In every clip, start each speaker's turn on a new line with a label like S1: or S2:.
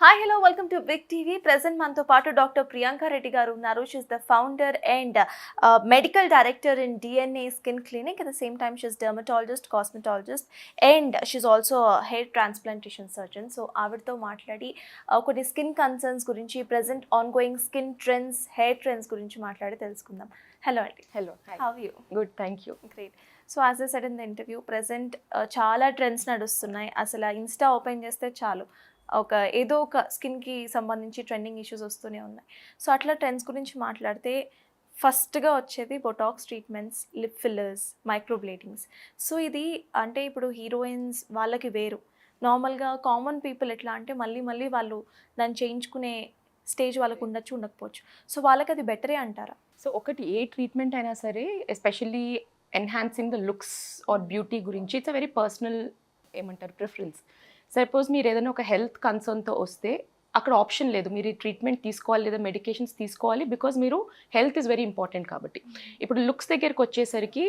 S1: Hi hello welcome to big TV. Present మనతో పాటు doctor Priyanka Reddy గారు ఉన్నారు. She's the founder and medical director in DNA skin clinic. At the same time she's dermatologist, cosmetologist and she's also hair transplantation surgeon. So ఆవిడతో మాట్లాడి కొన్ని skin concerns గురించి, present ongoing skin trends, hair trends గురించి మాట్లాడి తెలుసుకుందాం. Hello అండి.
S2: Hello,
S1: how you?
S2: Good, thank you.
S1: Great. So as I said in the interview, present చాలా trends నడుస్తున్నాయి. అసలు ఇన్స్టా ఓపెన్ చేస్తే చాలు ఏదో ఒక స్కిన్కి సంబంధించి ట్రెండింగ్ ఇష్యూస్ వస్తూనే ఉన్నాయి. సో అట్లా ట్రెండ్స్ గురించి మాట్లాడితే ఫస్ట్గా వచ్చేది Botox treatments, lip fillers, microbladings. So ఇది అంటే ఇప్పుడు హీరోయిన్స్ వాళ్ళకి వేరు, నార్మల్గా కామన్ పీపుల్ ఎట్లా అంటే మళ్ళీ మళ్ళీ వాళ్ళు దాన్ని చేయించుకునే స్టేజ్ వాళ్ళకు ఉండొచ్చు, ఉండకపోవచ్చు. సో వాళ్ళకి అది బెటరే అంటారా?
S2: సో ఒకటి, ఏ ట్రీట్మెంట్ అయినా సరే, especially enhancing the looks or beauty గురించి, ఇట్స్ అ వెరీ పర్సనల్ ఏమంటారు ప్రిఫరెన్స్. సపోజ్ మీరు ఏదైనా ఒక హెల్త్ కన్సర్న్తో వస్తే అక్కడ ఆప్షన్ లేదు, మీరు ఈ ట్రీట్మెంట్ తీసుకోవాలి లేదా మెడికేషన్స్ తీసుకోవాలి, బికాజ్ మీరు హెల్త్ ఈజ్ వెరీ ఇంపార్టెంట్ కాబట్టి. ఇప్పుడు లుక్స్ దగ్గరికి వచ్చేసరికి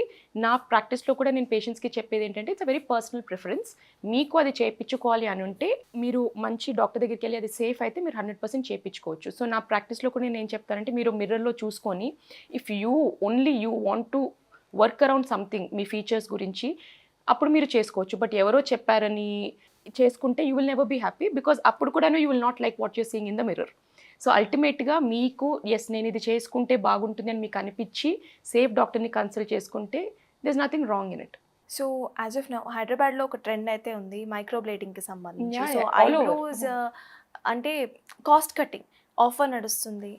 S2: నా ప్రాక్టీస్లో కూడా నేను పేషెంట్స్కి చెప్పేది ఏంటంటే, it's a very personal preference. మీకు అది చేయించుకోవాలి అని ఉంటే మీరు మంచి డాక్టర్ దగ్గరికి వెళ్ళి అది సేఫ్ అయితే మీరు 100% చేయించుకోవచ్చు. సో నా ప్రాక్టీస్లో కూడా నేను ఏం చెప్తానంటే, మీరు మిర్రర్లో చూసుకొని if only you want to work around something మీ ఫీచర్స్ గురించి, అప్పుడు మీరు చేసుకోవచ్చు. బట్ ఎవరో చెప్పారని చేసుకుంటే you will never be happy, because అప్పుడు కూడాను you will not like what you're seeing in the mirror. So అల్టిమేట్గా మీకు నేను ఇది చేసుకుంటే బాగుంటుంది అని మీకు అనిపించి సేఫ్ డాక్టర్ని కన్సల్ట్ చేసుకుంటే there is nothing wrong in it.
S1: So as of now హైదరాబాద్లో ఒక ట్రెండ్ అయితే ఉంది మైక్రోబ్లేడింగ్కి సంబంధించి.
S2: Yeah,
S1: so
S2: yeah, all over.
S1: Eyebrows అంటే కాస్ట్ కటింగ్ ఆఫర్ నడుస్తుంది.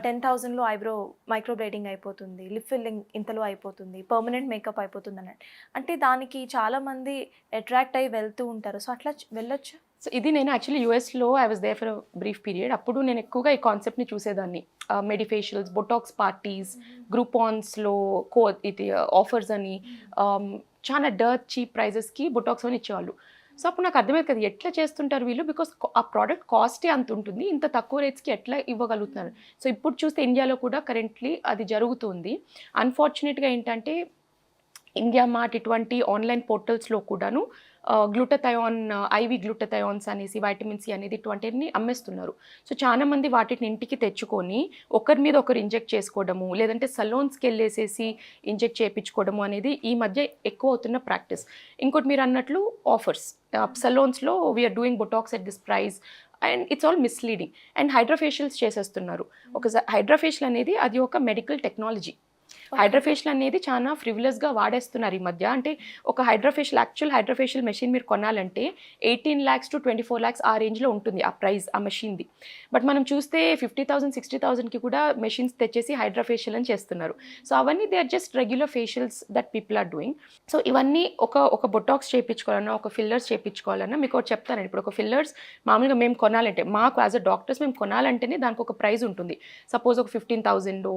S1: 10,000లో ఐబ్రో మైక్రోబ్లేడింగ్ అయిపోతుంది, లిప్ ఫిల్లింగ్ ఇంతలో అయిపోతుంది, పర్మనెంట్ మేకప్ అయిపోతుంది అన్నట్టు. అంటే దానికి చాలామంది అట్రాక్ట్ అయ్యి వెళ్తూ ఉంటారు. సో అట్లా వెళ్ళొచ్చు.
S2: సో ఇది నేను యాక్చువల్లీ యూఎస్లో I was there for brief period. అప్పుడు నేను ఎక్కువగా ఈ కాన్సెప్ట్ని చూసేదాన్ని. మెడిఫేషియల్స్, బొటాక్స్ పార్టీస్, గ్రూపాన్స్లో ఇది ఆఫర్స్ అని చాలా చీప్ ప్రైజెస్కి బొటాక్స్ అని ఇచ్చేవాళ్ళు. సో అప్పుడు నాకు అర్థమైంది కదా ఎట్లా చేస్తుంటారు వీళ్ళు, బికాస్ ఆ ప్రోడక్ట్ కాస్టే అంత ఉంటుంది, ఇంత తక్కువ రేట్స్కి ఎట్లా ఇవ్వగలుగుతున్నారు. సో ఇప్పుడు చూస్తే ఇండియాలో కూడా కరెంట్లీ అది జరుగుతుంది. అన్ఫార్చునేట్గా ఏంటంటే ఇండియా మార్ట్ ఇటువంటి ఆన్లైన్ పోర్టల్స్లో కూడాను గ్లూటథయాన్, ఐవి గ్లూటథయాన్స్ అనేసి, వైటమిన్ సి అనేది ఇటువంటివన్నీ అమ్మేస్తున్నారు. సో చాలామంది వాటిని ఇంటికి తెచ్చుకొని ఒకరి మీద ఒకరు ఇంజెక్ట్ చేసుకోవడము, లేదంటే సలోన్స్కి వెళ్ళేసేసి ఇంజెక్ట్ చేయించుకోవడము అనేది ఈ మధ్య ఎక్కువ అవుతున్న ప్రాక్టీస్. ఇంకోటి మీరు అన్నట్లు ఆఫర్స్ సలోన్స్లో we are doing Botox at this price and it's all misleading. And hydrofacials చేసేస్తున్నారు. ఒకసారి హైడ్రోఫేషియల్ అనేది అది ఒక మెడికల్ టెక్నాలజీ. హైడ్రోఫేషియల్ అనేది చాలా ఫ్రివిలస్గా వాడేస్తున్నారు ఈ మధ్య. అంటే ఒక యాక్చువల్ హైడ్రోఫేషియల్ మెషిన్ మీరు కొనాలంటే 18 lakhs to 24 lakhs ఆ రేంజ్లో ఉంటుంది ఆ ప్రైస్ ఆ మెషిన్ది. బట్ మనం చూస్తే 50,000, 60,000కి కూడా మెషిన్స్ తెచ్చేసి హైడ్రోఫేషియల్ అని చేస్తున్నారు. సో అవన్నీ they are just regular facials that people are doing. So ఇవన్నీ ఒక బొటాక్స్ చేయించుకోవాలన్నా, ఒక ఫిల్లర్స్ చేయించుకోవాలన్నా మీకు ఒకటి చెప్తానండి. ఇప్పుడు ఒక ఫిల్లర్స్ మామూలుగా మేము కొనాలంటే, మాకు యాజ్ అ డాక్టర్స్ మేము కొనాలంటేనే దానికి ఒక ప్రైస్ ఉంటుంది. సపోజ్ ఒక 15,000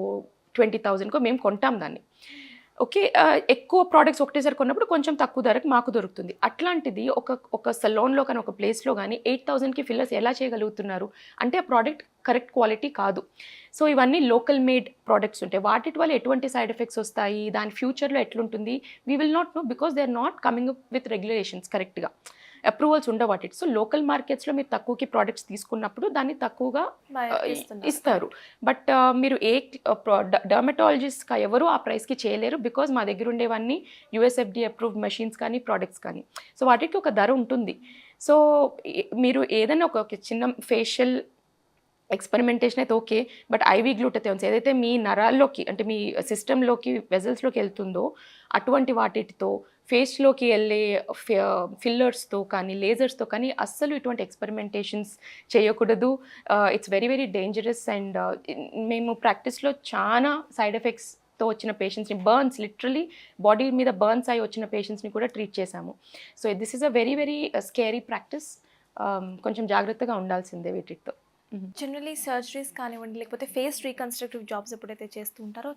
S2: 20,000కో మేము కొంటాం దాన్ని. ఓకే, ఎక్కువ ప్రోడక్ట్స్ ఒకటేసారి కొన్నప్పుడు కొంచెం తక్కువ ధరకు మాకు దొరుకుతుంది. అట్లాంటిది ఒక సలోన్లో కానీ ఒక ప్లేస్లో కానీ 8,000కి ఫిల్లర్స్ ఎలా చేయగలుగుతున్నారు అంటే ఆ ప్రోడక్ట్ కరెక్ట్ క్వాలిటీ కాదు. సో ఇవన్నీ లోకల్ మేడ్ ప్రోడక్ట్స్ ఉంటాయి. వాటి వల్ల ఎటువంటి సైడ్ ఎఫెక్ట్స్ వస్తాయి, దాని ఫ్యూచర్లో ఎట్లుంటుంది, we will not know, because they are not coming up with regulations, కరెక్ట్గా అప్రూవల్స్ ఉండవు వాటి. సో లోకల్ మార్కెట్స్లో మీరు తక్కువకి ప్రోడక్ట్స్ తీసుకున్నప్పుడు దాన్ని తక్కువగా ఇస్తారు. బట్ మీరు డర్మటాలజిస్ట్ ఎవరు ఆ ప్రైస్కి చేయలేరు, బికాజ్ మా దగ్గర ఉండేవన్నీ యుఎస్ఎఫ్డి అప్రూవ్డ్ మెషిన్స్ కానీ ప్రోడక్ట్స్ కానీ. సో వాటికి ఒక ధర ఉంటుంది. సో మీరు ఏదైనా ఒక చిన్న ఫేషియల్ ఎక్స్పెరిమెంటేషన్ అయితే ఓకే, బట్ ఐవి గ్లూటథయాన్స్ ఏదైతే మీ నరాల్లోకి అంటే మీ సిస్టంలోకి వెజల్స్లోకి వెళ్తుందో అటువంటి వాటితో ఫేస్లోకి వెళ్ళే ఫిల్లర్స్తో కానీ లేజర్స్తో కానీ అస్సలు ఇటువంటి ఎక్స్పెరిమెంటేషన్స్ చేయకూడదు. It's very very dangerous. And మేము ప్రాక్టీస్లో చాలా సైడ్ ఎఫెక్ట్స్తో వచ్చిన పేషెంట్స్ని, లిటరలీ బాడీ మీద బర్న్స్ అయి వచ్చిన పేషెంట్స్ని కూడా ట్రీట్ చేశాము. So this is a very very scary practice. కొంచెం జాగ్రత్తగా ఉండాల్సిందే వీటితో.
S1: జనరలీ సర్జరీస్ కానివ్వండి, లేకపోతే ఫేస్ రీకన్స్ట్రక్టివ్ జాబ్స్ ఎప్పుడైతే చేస్తూ ఉంటారో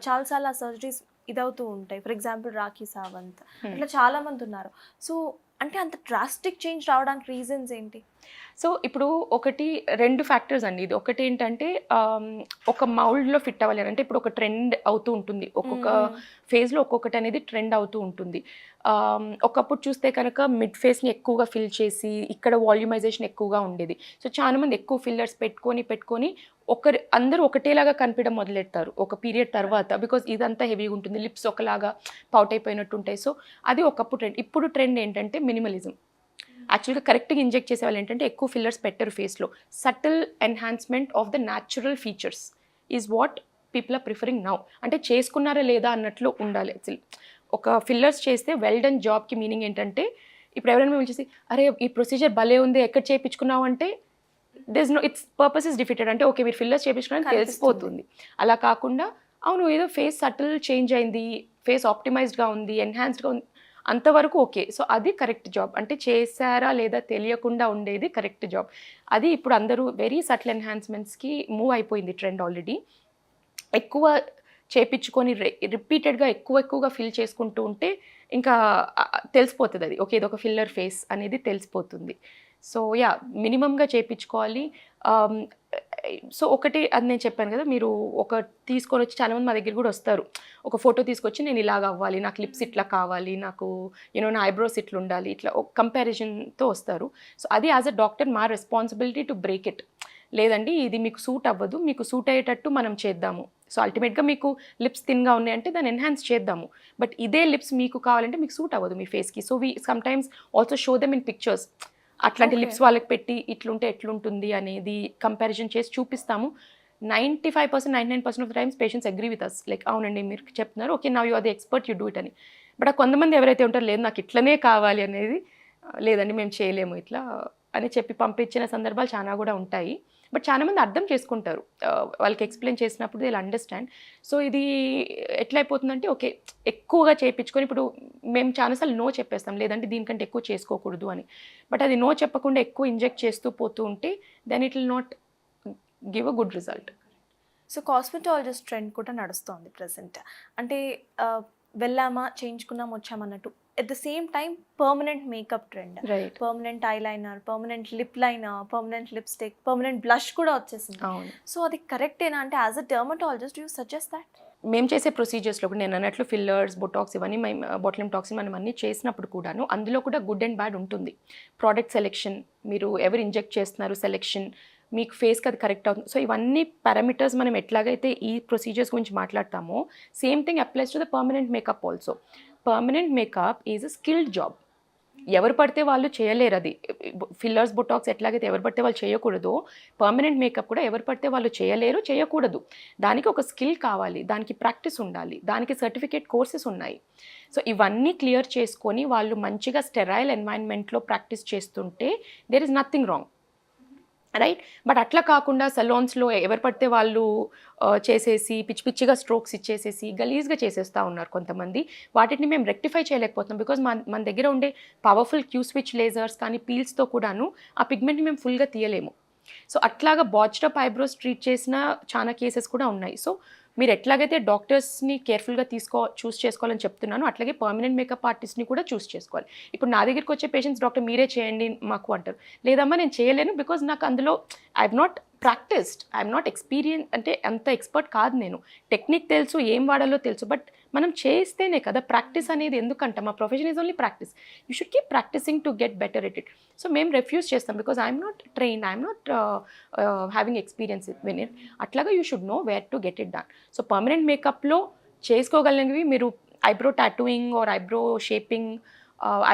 S1: చాలాసార్లు ఆ సర్జరీస్ ఇదవుతూ ఉంటాయి. ఫర్ ఎగ్జాంపుల్ రాఖీ సావంత్, అట్లా చాలామంది ఉన్నారు. సో అంటే అంత డ్రాస్టిక్ చేంజ్ రావడానికి రీజన్స్ ఏంటి?
S2: సో ఇప్పుడు ఒకటి 2 ఫ్యాక్టర్స్ అండి ఇది. ఒకటేంటంటే ఒక మౌల్డ్‌లో ఫిట్ అవ్వాలి అంటే ఇప్పుడు ఒక ట్రెండ్ అవుతూ ఉంటుంది. ఒక్కొక్క ఫేజ్‌లో ఒక్కొక్కటి అనేది ట్రెండ్ అవుతూ ఉంటుంది. ఒకప్పుడు చూస్తే కనుక మిడ్ ఫేస్‌ని ఎక్కువగా ఫిల్ చేసి ఇక్కడ వాల్యూమైజేషన్ ఎక్కువగా ఉండేది. సో చాలా మంది ఎక్కువ ఫిల్లర్స్ పెట్టుకొని అందరూ ఒకటేలాగా కనిపించడం మొదలెడతారు ఒక పీరియడ్ తర్వాత. బికాజ్ ఇదంతా హెవీగా ఉంటుంది. లిప్స్ ఒకలాగా పౌట్ అయిపోయినట్టు ఉంటాయి. సో అది ఒకప్పుడు ట్రెండ్. ఇప్పుడు ట్రెండ్ ఏంటంటే మినిమలిజం. యాక్చువల్గా కరెక్ట్గా ఇంజెక్ట్ చేసే వాళ్ళు ఏంటంటే ఎక్కువ ఫిల్లర్స్ పెట్టరు ఫేస్లో. Subtle enhancement of the natural features is what people are preferring now. అంటే చేసుకున్నారా లేదా అన్నట్లు ఉండాలి. ఒక ఫిల్లర్స్ చేస్తే వెల్ డన్ జాబ్కి మీనింగ్ ఏంటంటే ఇప్పుడు ఎవరైనా మేము చేసి అరే ఈ ప్రొసీజర్ భలే ఉంది ఎక్కడ చేయించుకున్నావు అంటే ఇట్స్ పర్పస్ ఇస్ డిఫిటెడ్. అంటే ఓకే మీరు ఫిల్లర్స్ చేయించుకున్నారని తెలిసిపోతుంది. అలా కాకుండా అవును ఏదో ఫేస్ సటిల్ చేంజ్ అయింది, ఫేస్ ఆప్టిమైజ్డ్గా ఉంది, ఎన్హాన్స్డ్గా ఉంది అంతవరకు ఓకే. సో అది కరెక్ట్ జాబ్. అంటే చేశారా లేదా తెలియకుండా ఉండేది కరెక్ట్ జాబ్. అది ఇప్పుడు అందరూ వెరీ సటిల్ ఎన్హాన్స్మెంట్స్కి మూవ్ అయిపోయింది ట్రెండ్ ఆల్రెడీ. ఎక్కువ చేపించుకొని రిపీటెడ్గా ఎక్కువగా ఫిల్ చేసుకుంటూ ఉంటే ఇంకా తెలిసిపోతుంది అది ఓకే ఇదొక ఫిల్లర్ ఫేస్ అనేది తెలిసిపోతుంది. సో యా మినిమంగా చేయించుకోవాలి. సో ఒకటి అది నేను చెప్పాను కదా మీరు ఒక తీసుకొని వచ్చి చాలామంది మా దగ్గర కూడా వస్తారు. ఒక ఫోటో తీసుకొచ్చి నేను ఇలాగ అవ్వాలి, నాకు లిప్స్ ఇట్లా కావాలి, నాకు నా ఐబ్రోస్ ఇట్లా ఉండాలి, ఇట్లా ఒక కంపారిజన్తో వస్తారు. సో అది యాజ్ అ డాక్టర్ మా రెస్పాన్సిబిలిటీ టు బ్రేక్ ఇట్. లేదండి ఇది మీకు సూట్ అవ్వదు, మీకు సూట్ అయ్యేటట్టు మనం చేద్దాము. సో అల్టిమేట్గా మీకు లిప్స్ థిన్గా ఉన్నాయంటే దాన్ని ఎన్హాన్స్ చేద్దాము. బట్ ఇదే లిప్స్ మీకు కావాలంటే మీకు సూట్ అవ్వదు మీ ఫేస్కి. So we sometimes also show them in pictures. అట్లాంటి లిప్స్ వాళ్ళకి పెట్టి ఇట్లుంటే ఎట్లుంటుంది అనేది కంపారిజన్ చేసి చూపిస్తాము. 95% 99% of the times patients agree with us. Like అవునండి మీరు చెప్తున్నారు okay now you are the expert you do it అని. బట్ ఆ కొంతమంది ఎవరైతే ఉంటారో లేదు నాకు ఇట్లనే కావాలి అనేది లేదండి మేము చేయలేము ఇట్లా అని చెప్పి పంపించిన సందర్భాలు చాలా కూడా ఉంటాయి. బట్ చాలామంది అర్థం చేసుకుంటారు వాళ్ళకి ఎక్స్ప్లెయిన్ చేసినప్పుడు వీళ్ళు అండర్స్టాండ్. సో ఇది ఎట్లయిపోతుందంటే ఓకే ఎక్కువగా చేయించుకొని ఇప్పుడు మేము చాలాసార్లు నో చెప్పేస్తాం లేదంటే దీనికంటే ఎక్కువ చేసుకోకూడదు అని. బట్ అది నో చెప్పకుండా ఎక్కువ ఇంజెక్ట్ చేస్తూ పోతూ ఉంటే then it will not give a good result.
S1: So cosmetologist trend కూడా నడుస్తోంది ప్రజెంట్. అంటే వెళ్ళామా చేయించుకున్నాం వచ్చామన్నట్టు. At the same time permanent makeup trend,
S2: right,
S1: permanent eyeliner, permanent lip liner, permanent lipstick, permanent blush కూడా వచ్చేసింది.
S2: అవును.
S1: సో అది కరెక్టేనా? అంటే as a dermatologist you suggest that?
S2: మేము చేసే ప్రొసీజర్స్లో కూడా నేను అన్నట్లు ఫిల్లర్స్ బొటాక్స్ ఇవన్నీ బొటులిన్ టాక్సిన్ మనం అన్నీ చేసినప్పుడు కూడాను అందులో కూడా గుడ్ అండ్ బ్యాడ్ ఉంటుంది. ప్రోడక్ట్ సెలెక్షన్, మీరు ఎవరు ఇంజెక్ట్ చేస్తున్నారు సెలెక్షన్, మీకు ఫేస్కి అది కరెక్ట్ అవుతుంది. సో ఇవన్నీ పారామీటర్స్ మనం ఎట్లాగైతే ఈ ప్రొసీజర్స్ గురించి మాట్లాడతామో same thing applies to the permanent makeup also. Permanent makeup is a skilled job. ఎవరు పడితే వాళ్ళు చేయలేరు. అది ఫిల్లర్స్ బొటాక్స్ ఎట్లాగైతే ఎవరు పడితే వాళ్ళు చేయకూడదు, పర్మనెంట్ మేకప్ కూడా ఎవరు పడితే వాళ్ళు చేయలేరు, చేయకూడదు. దానికి ఒక స్కిల్ కావాలి, దానికి ప్రాక్టీస్ ఉండాలి, దానికి సర్టిఫికేట్ కోర్సెస్ ఉన్నాయి. సో ఇవన్నీ క్లియర్ చేసుకొని వాళ్ళు మంచిగా స్టెరైల్ ఎన్వైరన్మెంట్లో ప్రాక్టీస్ చేస్తుంటే there is nothing wrong, right. But అట్లా కాకుండా సలోన్స్లో ఎవరు పడితే వాళ్ళు చేసేసి పిచ్చి పిచ్చిగా స్ట్రోక్స్ ఇచ్చేసేసి గలీజ్గా చేసేస్తూ ఉన్నారు కొంతమంది. వాటిని మేము రెక్టిఫై చేయలేకపోతున్నాం బికాజ్ మన దగ్గర ఉండే పవర్ఫుల్ క్యూ స్విచ్ లేజర్స్ కానీ పీల్స్తో కూడాను ఆ పిగ్మెంట్ని మేము ఫుల్గా తీయలేము. సో అట్లాగా బాచ్డ్ అప్ ఐబ్రోస్ ట్రీట్ చేసిన చాలా కేసెస్ కూడా ఉన్నాయి. సో మీరు ఎట్లాగైతే డాక్టర్స్ని కేర్ఫుల్గా చూస్ చేసుకోవాలని చెప్తున్నాను అట్లాగే పర్మనెంట్ మేకప్ ఆర్టిస్ట్ని కూడా చూస్ చేసుకోవాలి. ఇప్పుడు నా దగ్గరికి వచ్చే పేషెంట్స్ డాక్టర్ మీరే చేయండి మాకు అంటారు. లేదమ్మా నేను చేయలేను బికాజ్ నాకు అందులో I'm not practiced, I'm not experience, అంటే అంత ఎక్స్పర్ట్ కాదు నేను. టెక్నిక్ తెలుసు, ఏం వాడాలో తెలుసు, బట్ మనం చేస్తేనే కదా ప్రాక్టీస్ అనేది. ఎందుకంటే మా profession is only practice, you should keep practicing to get better at it. So మేము రెఫ్యూజ్ చేస్తాం because I'm not trained, I'm not having experience with it. అట్లాగా you should know where to get it done. So పర్మనెంట్ మేకప్లో చేసుకోగలిగినవి మీరు eyebrow tattooing or eyebrow shaping,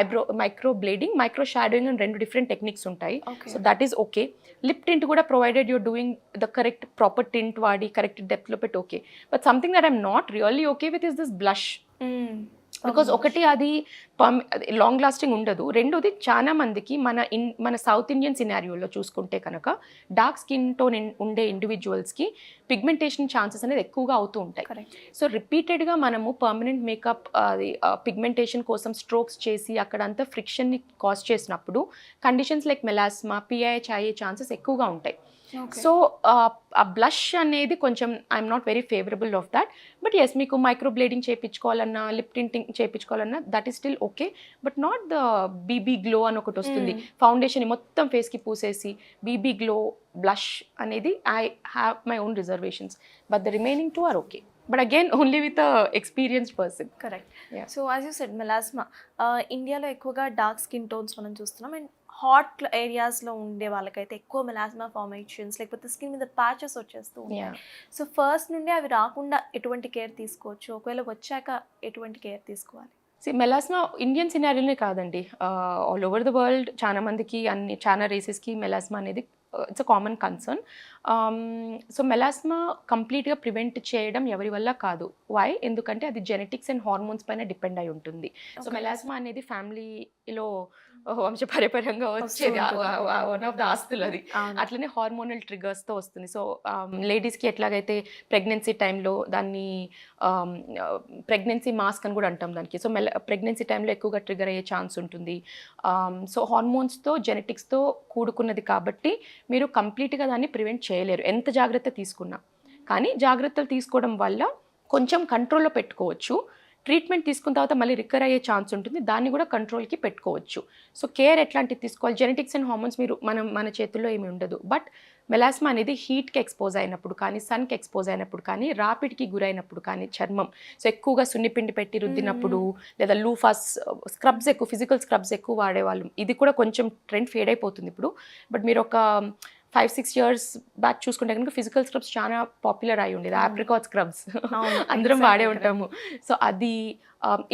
S2: eyebrow microblading, micro shadowing అని 2 different techniques ఉంటాయి. So that is okay. Lip tint కూడా provided you're doing the correct proper tint వాడి correct డెప్త్లో పెట్టి okay. But something that I'm not really okay with is this blush. Because ఒకటి అది long lasting ఉండదు, రెండోది చాలా మందికి మన సౌత్ ఇండియన్ సినారియోలో చూసుకుంటే కనుక డార్క్ స్కిన్ టోన్ ఉండే ఇండివిజువల్స్కి పిగ్మెంటేషన్ ఛాన్సెస్ అనేది ఎక్కువగా అవుతూ ఉంటాయి. సో రిపీటెడ్గా మనము పర్మనెంట్ మేకప్ అది పిగ్మెంటేషన్ కోసం స్ట్రోక్స్ చేసి అక్కడంతా ఫ్రిక్షన్ని కాజ్ చేసినప్పుడు కండిషన్స్ లైక్ మెలాస్మా, పిఐహెచ్ అయ్యే ఛాన్సెస్ ఎక్కువగా ఉంటాయి. సో ఆ బ్లష్ అనేది కొంచెం I'm not very favourable of that. But yes, మీకు మైక్రో బ్లేడింగ్ చేయించుకోవాలన్నా, లిప్ టింటింగ్ చేయించుకోవాలన్నా that is still okay. But not the BB glow అని ఒకటి వస్తుంది, ఫౌండేషన్ మొత్తం ఫేస్కి పూసేసి బీబీ గ్లో బ్లష్ అనేది I have my own reservations. But the remaining two are okay. But again only with experienced person.
S1: Correct.
S2: Yeah.
S1: So as you said melasma ఇండియాలో ఎక్కువగా dark skin tones మనం చూస్తున్నాం. And hot ఏరియాస్లో ఉండే వాళ్ళకైతే ఎక్కువ melasma formations లేకపోతే skin మీద ప్యాచెస్ వచ్చేస్తూ ఉంటాయి. సో ఫస్ట్ నుండి అవి రాకుండా ఎటువంటి కేర్ తీసుకోవచ్చు, ఒకవేళ వచ్చాక ఎటువంటి కేర్ తీసుకోవాలి?
S2: మెలాస్మా ఇండియన్ సినారియోనే కాదండి, ఆల్ ఓవర్ ద వరల్డ్ చాలా మందికి, చాలా రేసెస్కి మెలాస్మా అనేది it's a common concern. So melasma కంప్లీట్గా ప్రివెంట్ చేయడం ఎవరి వల్ల కాదు. వై? ఎందుకంటే అది జెనెటిక్స్ అండ్ హార్మోన్స్ పైన డిపెండ్ అయి ఉంటుంది. సో మెలాస్మా అనేది ఫ్యామిలీలో వంశపారంపర్యంగా వచ్చేది, వన్ ఆఫ్ ద ఆస్తులు అది. అట్లనే హార్మోనల్ ట్రిగర్స్తో వస్తుంది. సో లేడీస్కి ఎట్లాగైతే ప్రెగ్నెన్సీ టైంలో దాన్ని ప్రెగ్నెన్సీ మాస్క్ అని కూడా అంటాం దానికి. సో ప్రెగ్నెన్సీ టైంలో ఎక్కువగా ట్రిగర్ అయ్యే ఛాన్స్ ఉంటుంది. సో హార్మోన్స్తో జెనెటిక్స్తో కూడుకున్నది కాబట్టి మీరు కంప్లీట్గా దాన్ని ప్రివెంట్ చేయలేరు ఎంత జాగ్రత్త తీసుకున్నా. కానీ జాగ్రత్తలు తీసుకోవడం వల్ల కొంచెం కంట్రోల్లో పెట్టుకోవచ్చు. ట్రీట్మెంట్ తీసుకున్న తర్వాత మళ్ళీ రికవర్ అయ్యే ఛాన్స్ ఉంటుంది, దాన్ని కూడా కంట్రోల్కి పెట్టుకోవచ్చు. సో కేర్ ఎట్లాంటివి తీసుకోవాలి? జెనెటిక్స్ అండ్ హార్మోన్స్ మీరు మన చేతుల్లో ఏమి ఉండదు. బట్ మెలాస్మా అనేది హీట్కి ఎక్స్పోజ్ అయినప్పుడు కానీ, సన్కి ఎక్స్పోజ్ అయినప్పుడు కానీ, రాపిడ్కి గురైనప్పుడు కానీ, చర్మం సో ఎక్కువగా సున్నిపిండి పెట్టి రుద్దినప్పుడు, లేదా లూఫాస్ స్క్రబ్స్ ఎక్కువ, ఫిజికల్ స్క్రబ్స్ ఎక్కువ వాడేవాళ్ళు. ఇది కూడా కొంచెం ట్రెండ్ ఫేడ్ అయిపోతుంది ఇప్పుడు. బట్ మీరు ఒక 5-6 years బ్యాక్ చూసుకుంటే కనుక ఫిజికల్ స్క్రబ్స్ చాలా పాపులర్ అయి ఉండేది, ఆప్రికాట్ స్క్రబ్స్ అందరం వాడే ఉంటాము. సో అది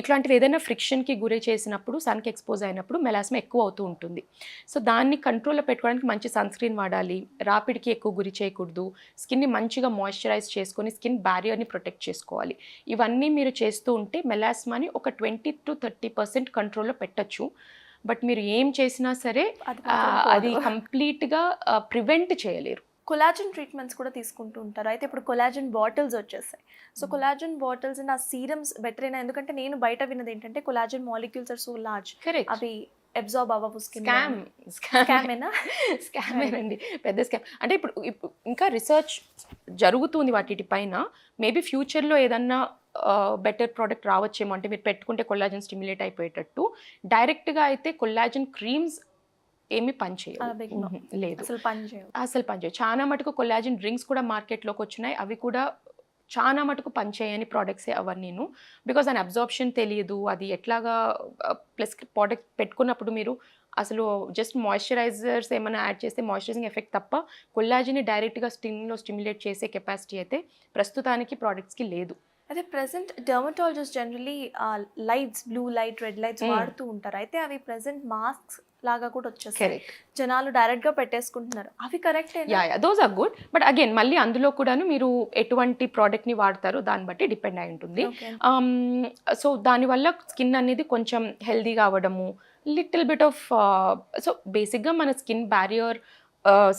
S2: ఇట్లాంటివి ఏదైనా ఫ్రిక్షన్కి గురి చేసినప్పుడు, సన్కి ఎక్స్పోజ్ అయినప్పుడు మెలాస్మా ఎక్కువ అవుతూ ఉంటుంది. సో దాన్ని కంట్రోల్లో పెట్టుకోవడానికి మంచి సన్ స్క్రీన్ వాడాలి, రాపిడ్కి ఎక్కువ గురి చేయకూడదు, స్కిన్ని మంచిగా మాయిశ్చరైజ్ చేసుకొని స్కిన్ బ్యారియర్ని ప్రొటెక్ట్ చేసుకోవాలి. ఇవన్నీ మీరు చేస్తూ ఉంటే మెలాస్మాని ఒక 20-30% కంట్రోల్లో పెట్టచ్చు. బట్ మీరు ఏం చేసినా సరే అది కంప్లీట్గా ప్రివెంట్ చేయలేరు.
S1: కొలాజన్ ట్రీట్మెంట్స్ కూడా తీసుకుంటూ ఉంటారు. అయితే ఇప్పుడు కొలాజన్ బాటిల్స్ వచ్చేసాయి. సో కొలాజన్ బాటిల్స్ అండ్ ఆ సీరమ్స్ బెటర్ అయినా, ఎందుకంటే నేను బయట విన్నది ఏంటంటే collagen molecules are so large, అవి అబ్జార్బ్ అవ్వవు స్కిన్.
S2: స్కామేనండి, పెద్ద స్కామ్. అంటే ఇప్పుడు ఇంకా రీసెర్చ్ జరుగుతుంది వాటి పైన. మేబీ ఫ్యూచర్లో ఏదన్నా బెటర్ ప్రోడక్ట్ రావచ్చేమో, అంటే మీరు పెట్టుకుంటే కొల్లాజన్ స్టిమ్యులేట్ అయిపోయేటట్టు. డైరెక్ట్గా అయితే కొల్లాజన్ క్రీమ్స్ ఏమి పనిచేయవు, లేదు అసలు పనిచేయవు. చాలా మటుకు కొల్లాజన్ డ్రింక్స్ కూడా మార్కెట్లోకి వచ్చినాయి, అవి కూడా చాలా మటుకు పనిచేయని ప్రోడక్ట్సే అవన్నీను. బికాజ్ దాని అబ్జార్ప్షన్ తెలియదు, అది ఎట్లాగా ప్లస్ ప్రోడక్ట్ పెట్టుకున్నప్పుడు మీరు అసలు జస్ట్ మాయిశ్చరైజర్స్ ఏమైనా యాడ్ చేస్తే మాయిశ్చరైజింగ్ ఎఫెక్ట్ తప్ప కొల్లాజన్ని డైరెక్ట్గా స్కిన్లో స్టిమ్యులేట్ చేసే కెపాసిటీ అయితే ప్రస్తుతానికి ప్రోడక్ట్స్కి లేదు.
S1: అదే present dermatologist generally lights, blue light, red lights వాడుతూ ఉంటారు. అయితే అవి ప్రెసెంట్ మాస్క్స్ లాగా కూడా వచ్చేసాయి, జనాలు డైరెక్ట్గా పెట్టేసుకుంటున్నారు. అవి correct?
S2: Those are good. But again మళ్ళీ అందులో కూడాను మీరు ఎటువంటి ప్రోడక్ట్ని వాడతారో దాన్ని బట్టి డిపెండ్ అయి ఉంటుంది. సో దానివల్ల స్కిన్ అనేది కొంచెం హెల్దీగా అవ్వడము, లిటిల్ బిట్ ఆఫ్ సో బేసిక్గా మన స్కిన్ బ్యారియర్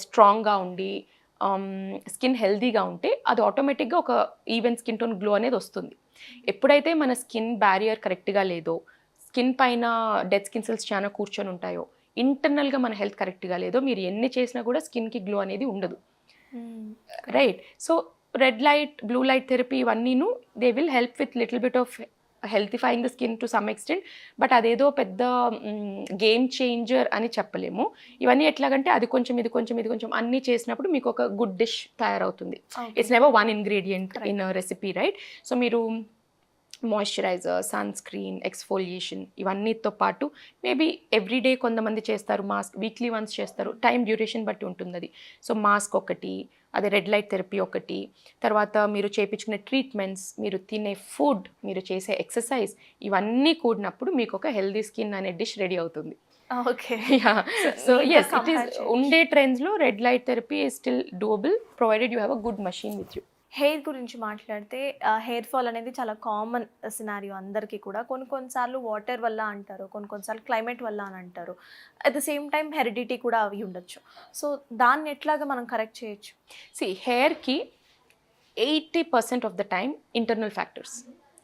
S2: స్ట్రాంగ్గా ఉండి స్కిన్ హెల్దీగా ఉంటే అది ఆటోమేటిక్గా ఒక ఈవెన్ స్కిన్ టోన్ గ్లో అనేది వస్తుంది. ఎప్పుడైతే మన స్కిన్ బ్యారియర్ కరెక్ట్గా లేదో, స్కిన్ పైన డెడ్ స్కిన్ సెల్స్ చాలా కూర్చొని ఉంటాయో, ఇంటర్నల్గా మన హెల్త్ కరెక్ట్గా లేదో, మీరు ఎన్ని చేసినా కూడా స్కిన్కి గ్లో అనేది ఉండదు. Right? So red light, blue light therapy ఇవన్నీను they will help with little bit of healthifying the skin to some extent. But అదేదో పెద్ద గేమ్ చేంజర్ అని చెప్పలేము. ఇవన్నీ ఎట్లాగంటే అది కొంచెం ఇది కొంచెం ఇది కొంచెం అన్నీ చేసినప్పుడు మీకు ఒక గుడ్ డిష్ తయారవుతుంది. It's never one ingredient in recipe, right? So మీరు మాయిశ్చరైజర్, సన్ స్క్రీన్, ఎక్స్ఫోలియేషన్ ఇవన్నీతో పాటు మేబీ ఎవ్రీడే కొంతమంది చేస్తారు, మాస్క్ వీక్లీ వన్స్ చేస్తారు, టైం డ్యూరేషన్ బట్టి ఉంటుంది అది. సో మాస్క్ ఒకటి, అదే రెడ్ లైట్ థెరపీ ఒకటి, తర్వాత మీరు చేయించుకునే ట్రీట్మెంట్స్, మీరు తినే ఫుడ్, మీరు చేసే ఎక్సర్సైజ్ ఇవన్నీ కూడినప్పుడు మీకు ఒక హెల్దీ స్కిన్ అనే డిష్ రెడీ అవుతుంది.
S1: Okay.
S2: So yes, it is ఉండే ట్రెండ్స్లో red light therapy is still doable provided you have a good machine with you.
S1: Hair గురించి మాట్లాడితే హెయిర్ ఫాల్ అనేది చాలా కామన్ సినారియో అందరికీ కూడా. కొన్నిసార్లు వాటర్ వల్ల అంటారు, కొన్నిసార్లు క్లైమేట్ వల్ల అని అంటారు. At the same time heredity కూడా అవి ఉండొచ్చు. సో దాన్ని ఎట్లాగా మనం కరెక్ట్ చేయొచ్చు?
S2: హెయిర్కి 80% of the time internal factors,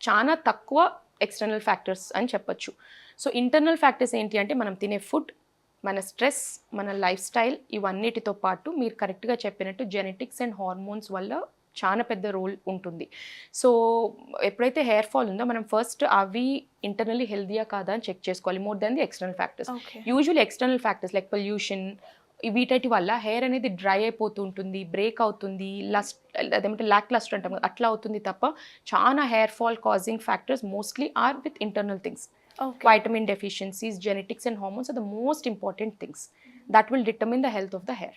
S2: చాలా తక్కువ ఎక్స్టర్నల్ ఫ్యాక్టర్స్ అని చెప్పొచ్చు. సో ఇంటర్నల్ ఫ్యాక్టర్స్ ఏంటి అంటే మనం తినే ఫుడ్, మన స్ట్రెస్, మన లైఫ్ స్టైల్ ఇవన్నిటితో పాటు మీరు కరెక్ట్గా చెప్పినట్టు జెనెటిక్స్ అండ్ హార్మోన్స్ వల్ల చాలా పెద్ద రోల్ ఉంటుంది. సో ఎప్పుడైతే హెయిర్ ఫాల్ ఉందో మనం ఫస్ట్ అవి ఇంటర్నల్లీ హెల్దీయా కాదా అని చెక్ చేసుకోవాలి, more than the external factors. Usually external factors like pollution వీటి వల్ల హెయిర్ అనేది డ్రై అయిపోతూ ఉంటుంది, బ్రేక్ అవుతుంది, అదేమంటే లాక్ లస్టర్ అంటాం కదా, అట్లా అవుతుంది తప్ప చాలా hair fall causing factors mostly are with internal things. Vitamin deficiencies, genetics and hormones are the most important things that will determine the health of the hair.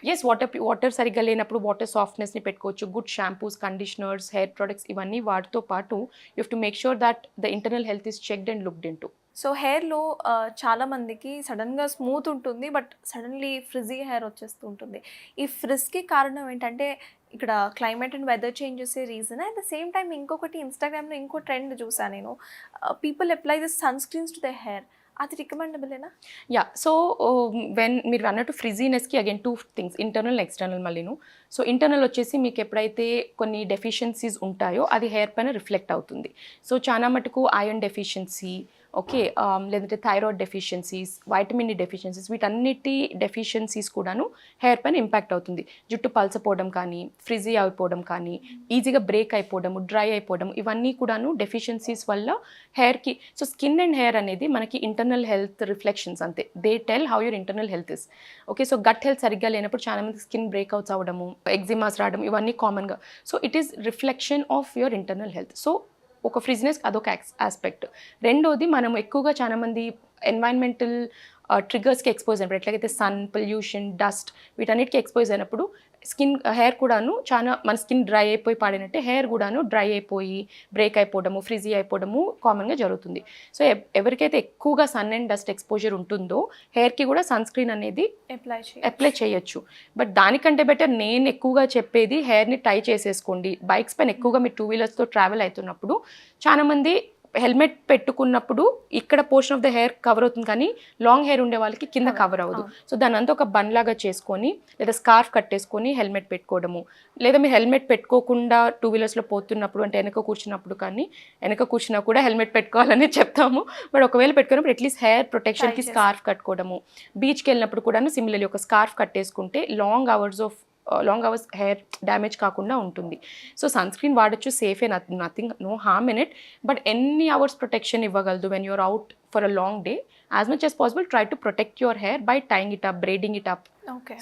S2: Yes, water సరిగ్గా లేనప్పుడు water సాఫ్ట్నెస్ని పెట్టుకోవచ్చు, good shampoos, conditioners, hair products ఇవన్నీ వాటితో పాటు you have to make sure that the internal health is checked and looked into.
S1: So హెయిర్లో చాలా మందికి సడన్గా స్మూత్ ఉంటుంది, బట్ సడన్లీ ఫ్రిజీ హెయిర్ వచ్చేస్తూ ఉంటుంది. ఈ ఫ్రిజ్కి కారణం ఏంటంటే ఇక్కడ climate and weather changes reason. At the same time ఇంకొకటి ఇన్స్టాగ్రామ్లో ఇంకో ట్రెండ్ చూసాను నేను, people apply this sunscreen to the hair. అది రికమెండబులేనా?
S2: యా, సో వెన్ మీరు అన్నట్టు ఫ్రిజీనెస్కి అగైన్ 2 థింగ్స్, ఇంటర్నల్ ఎక్స్టర్నల్ మళ్ళీను. సో ఇంటర్నల్ వచ్చేసి మీకు ఎప్పుడైతే కొన్ని డెఫిషియన్సీస్ ఉంటాయో అది హెయిర్ పైన రిఫ్లెక్ట్ అవుతుంది. సో చాలా మటుకు ఐరన్ డెఫిషియన్సీ, ఓకే, లేదంటే thyroid deficiencies, vitamin D deficiencies, వీటన్నిటి డెఫిషియన్సీస్ కూడాను హెయిర్ పైన ఇంపాక్ట్ అవుతుంది. జుట్టు పల్సపోవడం కానీ, ఫ్రిజీ అయిపోవడం కానీ, ఈజీగా బ్రేక్ అయిపోవడము, డ్రై అయిపోవడం, ఇవన్నీ కూడాను డెఫిషియన్సీస్ వల్ల హెయిర్కి. సో స్కిన్ అండ్ హెయిర్ అనేది మనకి ఇంటర్నల్ హెల్త్ రిఫ్లెక్షన్స్ అంతే, they tell how your internal health is. Okay, so gut health సరిగ్గా లేనప్పుడు చాలా మంది స్కిన్ బ్రేక్అవుట్స్ అవ్వడము, ఎగ్జిమాస్ రావడం, ఇవన్నీ కామన్గా. So it is reflection of your internal health. So ఒక ఫ్రిజ్నెస్ అదొక ఆస్పెక్ట్. రెండోది మనం ఎక్కువగా చాలా మంది ఎన్వైరన్మెంటల్ ట్రిగర్స్కి ఎక్స్పోజ్ అయినప్పుడు, ఎట్లాగైతే సన్, పొల్యూషన్, డస్ట్, వీటన్నిటికి ఎక్స్పోజ్ అయినప్పుడు హెయిర్ కూడాను చాలా, మన స్కిన్ డ్రై అయిపోయి పాడినట్టే హెయిర్ కూడాను డ్రై అయిపోయి బ్రేక్ అయిపోవడము, ఫ్రిజీ అయిపోవడము కామన్గా జరుగుతుంది. సో ఎవరికైతే ఎక్కువగా సన్ అండ్ డస్ట్ ఎక్స్పోజర్ ఉంటుందో హెయిర్కి కూడా సన్ స్క్రీన్ అనేది అప్లై చేయొచ్చు. బట్ దానికంటే బెటర్ నేను ఎక్కువగా చెప్పేది హెయిర్ని టై చేసేసుకోండి. బైక్స్ పైన ఎక్కువగా మీరు 2 వీలర్స్తో ట్రావెల్ అవుతున్నప్పుడు చాలామంది హెల్మెట్ పెట్టుకున్నప్పుడు ఇక్కడ portion of the hair cover అవుతుంది, కానీ లాంగ్ హెయిర్ ఉండే వాళ్ళకి కింద కవర్ అవ్వదు. సో దాని అంతా ఒక బన్ లాగా చేసుకొని లేదా స్కార్ఫ్ కట్టేసుకొని హెల్మెట్ పెట్టుకోవడము, లేదా మీరు హెల్మెట్ పెట్టుకోకుండా 2 వీలర్స్లో పోతున్నప్పుడు, అంటే వెనక కూర్చున్నప్పుడు, కానీ వెనక కూర్చున్నా కూడా హెల్మెట్ పెట్టుకోవాలని చెప్తాము, బట్ ఒకవేళ పెట్టుకున్నప్పుడు అట్లీస్ట్ హెయిర్ ప్రొటెక్షన్కి స్కార్ఫ్ కట్టుకోవడము. బీచ్కి వెళ్ళినప్పుడు కూడా సిమిలర్లీ ఒక స్కార్ఫ్ కట్టేసుకుంటే లాంగ్ అవర్స్ హెయిర్ డ్యామేజ్ కాకుండా ఉంటుంది. సో సన్ స్క్రీన్ వాడచ్చు, సేఫే, nothing, no harm in it. But ఎన్ని అవర్స్ ప్రొటెక్షన్ ఇవ్వగలదు when you're out for a long day? As much as possible try to protect your hair by tying it up, braiding it up.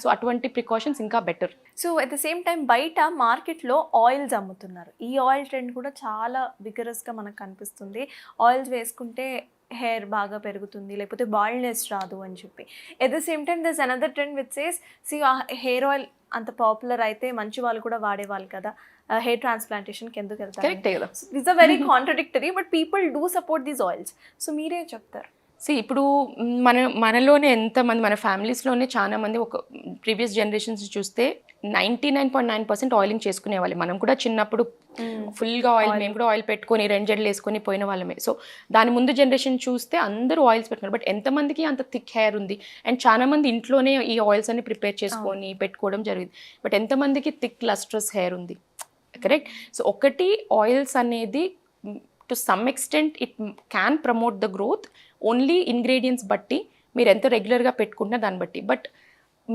S2: So అటువంటి precautions ఇంకా better.
S1: So at the same time బయట మార్కెట్లో oils అమ్ముతున్నారు. ఈ oil trend కూడా చాలా విగరస్గా మనకు కనిపిస్తుంది. ఆయిల్స్ వేసుకుంటే హెయిర్ బాగా పెరుగుతుంది, లేకపోతే బాల్డ్నెస్ రాదు అని చెప్పి. At the same time there's another trend which says, see hair oil అంత పాపులర్ అయితే మంచి వాళ్ళు కూడా వాడేవాళ్ళు కదా, హెయిర్ ట్రాన్స్ప్లాంటేషన్కి ఎందుకు వెళ్తారు? This are very contradictory, but people do support these oils. So మీరేం చెప్తారు?
S2: ఇప్పుడు మనలోనే ఎంతమంది, మన ఫ్యామిలీస్లోనే చాలా మంది, ఒక ప్రీవియస్ జనరేషన్స్ చూస్తే 99.9% ఆయిలింగ్ చేసుకునే వాళ్ళు. మనం కూడా చిన్నప్పుడు ఫుల్గా ఆయిల్, మేము కూడా ఆయిల్ పెట్టుకొని 2 జడలు వేసుకొని పోయిన వాళ్ళమే. సో దాని ముందు జనరేషన్ చూస్తే అందరూ ఆయిల్స్ పెట్టుకున్నారు. బట్ ఎంతమందికి అంత థిక్ హెయిర్ ఉంది? అండ్ చాలా మంది ఇంట్లోనే ఈ ఆయిల్స్ అన్ని ప్రిపేర్ చేసుకొని పెట్టుకోవడం జరిగింది. బట్ ఎంతమందికి థిక్ లస్ట్రస్ హెయిర్ ఉంది? కరెక్ట్. సో ఒకటి, ఆయిల్స్ అనేది to some extent it can promote the growth, only ingredients బట్టి, మీరు ఎంత రెగ్యులర్గా పెట్టుకుంటున్నా దాన్ని బట్టి. బట్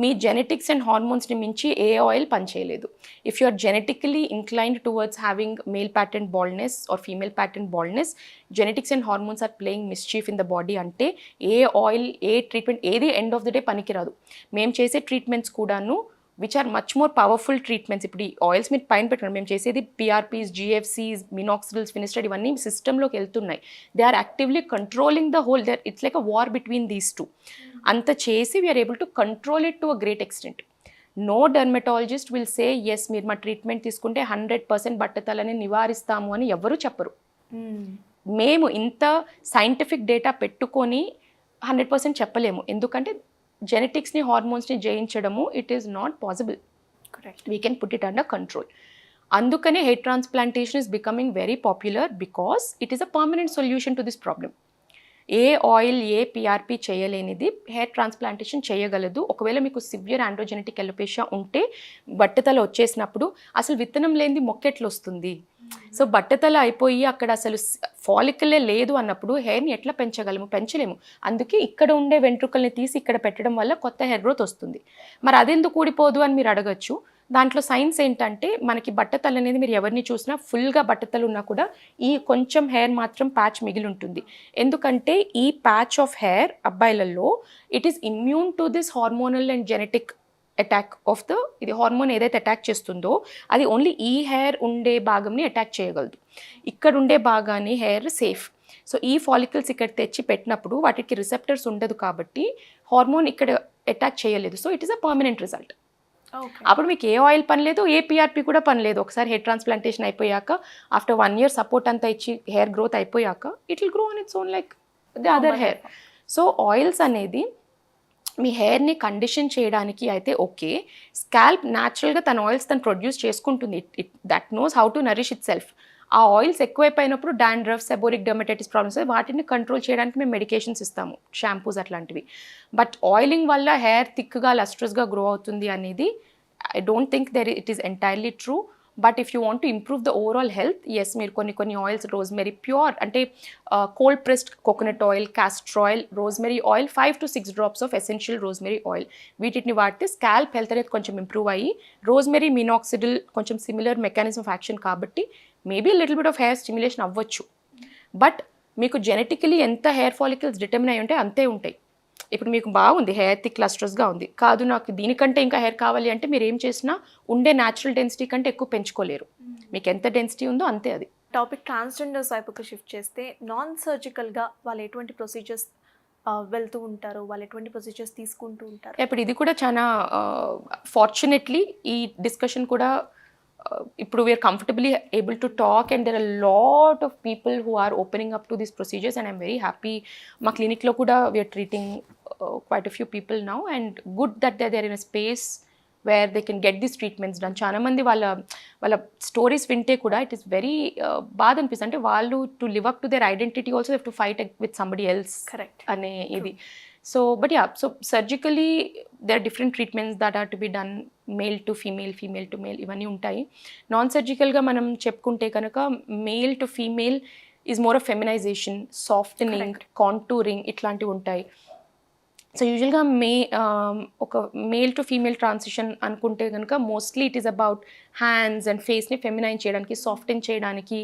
S2: మీ జెనెటిక్స్ అండ్ హార్మోన్స్ని మించి ఏ ఆయిల్ పనిచేయలేదు. If you are genetically inclined towards having male pattern baldness or female pattern baldness, genetics and hormones are playing mischief in the body అంటే ఏ ఆయిల్, ఏ ట్రీట్మెంట్, ఏది ఎండ్ ఆఫ్ ద డే పనికిరాదు. మేము చేసే ట్రీట్మెంట్స్ కూడాను which are much more powerful treatments. ఇప్పుడు ఈ ఆయిల్స్ మీరు పైన పెట్టండి, మేము చేసేది పిఆర్పీస్, జిఎఫ్సీస్, మినాక్సిడిల్స్, ఫినిస్టైడ్, ఇవన్నీ సిస్టంలోకి వెళ్తున్నాయి. They are actively controlling the whole. It's like a war between these two. అంత చేసి we're able to control it to a great extent. No dermatologist will say yes మీరు మా ట్రీట్మెంట్ తీసుకుంటే 100% బట్టతలని నివారిస్తాము అని ఎవరు చెప్పరు. మేము ఇంత సైంటిఫిక్ డేటా పెట్టుకొని 100% చెప్పలేము, ఎందుకంటే జెనెటిక్స్ని, హార్మోన్స్ని జయించడము it is not possible. We can put it under control. అందుకనే hair transplantation is becoming very popular because it is a permanent solution to this problem. ఏ ఆయిల్, ఏ పిఆర్పి చేయలేనిది హెయిర్ ట్రాన్స్ప్లాంటేషన్ చేయగలదు. ఒకవేళ మీకు సివియర్ ఆండ్రోజెనెటిక్ ఎలోపేషియా ఉంటే, బట్టతల వచ్చేసినప్పుడు అసలు విత్తనం లేనిది మొక్కెట్లు వస్తుంది, సో బట్టతల అయిపోయి అక్కడ అసలు ఫాలికలే లేదు అన్నప్పుడు హెయిర్ని ఎట్లా పెంచగలము, పెంచలేము. అందుకే ఇక్కడ ఉండే వెంట్రుకల్ని తీసి ఇక్కడ పెట్టడం వల్ల కొత్త హెయిర్ గ్రోత్ వస్తుంది. మరి అదెందుకు ఊడిపోదు అని మీరు అడగచ్చు. దాంట్లో సైన్స్ ఏంటంటే మనకి బట్టతల అనేది మీరు ఎవరిని చూసినా ఫుల్గా బట్టతలు ఉన్నా కూడా ఈ కొంచెం హెయిర్ మాత్రం ప్యాచ్ మిగిలి ఉంటుంది. ఎందుకంటే ఈ ప్యాచ్ ఆఫ్ హెయిర్ అబ్బాయిలలో it is immune to this hormonal and genetic attack of the ఇది హార్మోన్ ఏదైతే అటాక్ చేస్తుందో అది ఓన్లీ ఈ హెయిర్ ఉండే భాగంని అటాక్ చేయగలదు. ఇక్కడ ఉండే భాగాన్ని హెయిర్ సేఫ్. సో ఈ ఫాలికల్స్ ఇక్కడ తెచ్చి పెట్టినప్పుడు వాటికి రిసెప్టర్స్ ఉండదు కాబట్టి హార్మోన్ ఇక్కడ అటాక్ చేయలేదు. So it is a permanent result. అప్పుడు మీకు ఏ ఆయిల్ పని లేదు, ఏ పిఆర్పి కూడా పని లేదు. ఒకసారి హెయిర్ ట్రాన్స్ప్లాంటేషన్ అయిపోయాక ఆఫ్టర్ 1 year సపోర్ట్ అంతా ఇచ్చి హెయిర్ గ్రోత్ అయిపోయాక it will grow on its own like the other hair. So oils అనేది మీ హెయిర్ని కండిషన్ చేయడానికి అయితే ఓకే. స్కాల్ప్ న్యాచురల్గా తన ఆయిల్స్ తను ప్రొడ్యూస్ చేసుకుంటుంది. It that knows how to nourish itself. ఆ ఆయిల్స్ ఎక్కువైపోయినప్పుడు డాండ్రఫ్, సెబోరిక్ డర్మటైటిస్ ప్రాబ్లమ్స్ వాటిని కంట్రోల్ చేయడానికి మేము మెడికేషన్స్ ఇస్తాము, షాంపూస్ అట్లాంటివి. బట్ ఆయిలింగ్ వల్ల హెయిర్ థిక్గా లస్ట్రస్గా గ్రో అవుతుంది అనేది I don't think it is entirely true. But if you want to improve the overall health, yes మీరు కొన్ని ఆయిల్స్ రోజ్మెరీ ప్యూర్ అంటే cold pressed coconut oil, castor oil, rosemary oil 5 to 6 drops of essential rosemary oil వీటిని వాడితే scalp health అనేది కొంచెం improve అయ్యి rosemary minoxidil కొంచెం similar mechanism of action కాబట్టి maybe little bit of hair stimulation అవ్వచ్చు. But మీకు జెనెటికలీ ఎంత హెయిర్ ఫాలికల్స్ డిటర్మిన్ అయి ఉంటే అంతే ఉంటాయి. ఇప్పుడు మీకు బాగుంది హెయిర్ థిక్ క్లస్టర్స్గా ఉంది, కాదు నాకు దీనికంటే ఇంకా హెయిర్ కావాలి అంటే మీరు ఏం చేసినా ఉండే న్యాచురల్ డెన్సిటీ కంటే ఎక్కువ పెంచుకోలేరు. మీకు ఎంత డెన్సిటీ ఉందో అంతే అది.
S1: టాపిక్ ట్రాన్స్జెండర్స్ వైపుకి షిఫ్ట్ చేస్తే నాన్ సర్జికల్గా వాళ్ళు ఎటువంటి ప్రొసీజర్స్ వెళ్తూ ఉంటారు, వాళ్ళు ఎటువంటి ప్రొసీజర్స్ తీసుకుంటూ ఉంటారు?
S2: ఇప్పుడు ఇది కూడా చాలా ఫార్చునేట్లీ ఈ డిస్కషన్ కూడా ఇప్పుడు we're comfortably able to talk and there are lot of people who are opening up to this procedures and I'm very happy. మా క్లినిక్లో కూడా we're treating quite a few people now and good that they are in a space where they can get these treatments done. చాలా మంది వాళ్ళ stories వింటే కూడా it is very బాధ అనిపిస్తుంది. అంటే వాళ్ళు to live up to their identity also have to fight with somebody else
S1: correct
S2: అనే ఇది. So but yeah, so surgically there are different treatments that are to be done, male to female, female to male ఇవన్నీ ఉంటాయి. Non సర్జికల్గా మనం చెప్పుకుంటే కనుక male to female is more of feminization, softening, contouring ఇట్లాంటివి ఉంటాయి. సో యూజువల్గా ఒక మేల్ టు ఫీమేల్ ట్రాన్సిషన్ అనుకుంటే కనుక mostly it is about hands and ఫేస్ని ఫెమినైన్ చేయడానికి, సాఫ్టెన్ చేయడానికి.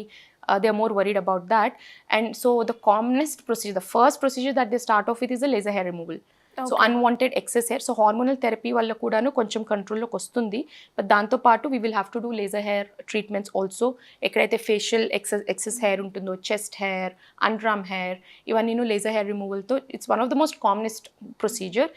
S2: They are more worried about that. And so the commonest procedure, the first procedure that they start off with is a laser hair removal. So unwanted excess hair. So hormonal therapy వల్ల కూడాను కొంచెం కంట్రోల్లోకి వస్తుంది. But దాంతోపాటు we will have to do laser hair treatments also. ఎక్కడైతే facial excess hair ఉంటుందో, chest hair, under arm hair, ఇవన్నీ laser hair రిమూవల్తో it's one of the most commonest procedure.